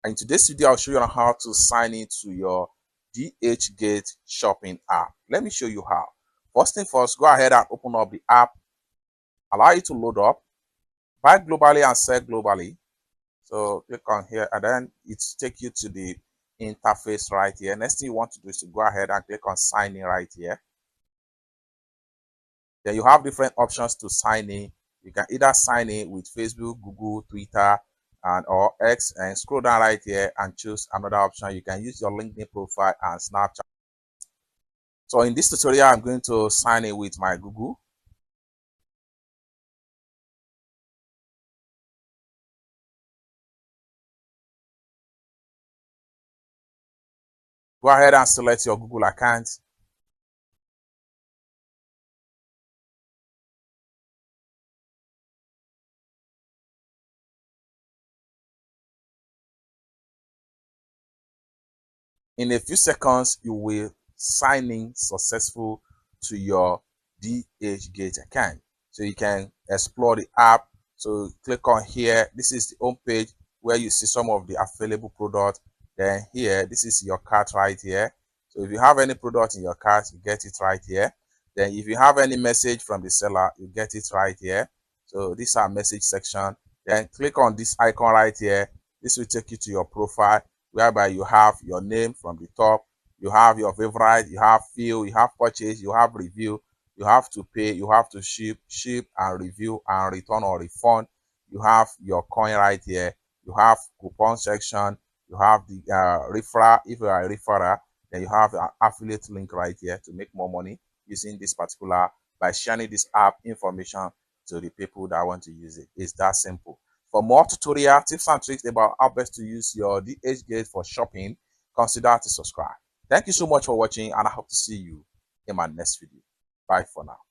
And in today's video, I'll show you on how to sign into your DHgate shopping app. Let me show you how. First thing first, go ahead and open up the app, allow it to load up, buy globally and sell globally. So click on here and then it take you to the interface right here. Next thing you want to do is to go ahead and click on sign in right here. Then you have different options to sign in. You can either sign in with Facebook, Google, Twitter, or X, and scroll down right here and choose another option. You can use your LinkedIn profile and Snapchat. So in this tutorial, I'm going to sign in with my Google. Go ahead and select your Google account. In a few seconds, you will sign in successful to your DHgate account. So you can explore the app. So click on here. This is the home page where you see some of the available products. Then here, this is your cart right here. So if you have any product in your cart, you get it right here. Then if you have any message from the seller, you get it right here. So this is our message section. Then click on this icon right here. This will take you to your profile, whereby you have your name from the top, you have your favorite, you have field, you have purchase, you have review, you have to pay, you have to ship and review and return or refund. You have your coin right here. You have coupon section. You have the referral. If you are a referrer, then you have an affiliate link right here to make more money using this particular, by sharing this app information to the people that want to use it. It's that simple. For more tutorial tips and tricks about how best to use your DHgate for shopping, consider to subscribe. Thank you so much for watching, and I hope to see you in my next video. Bye for now.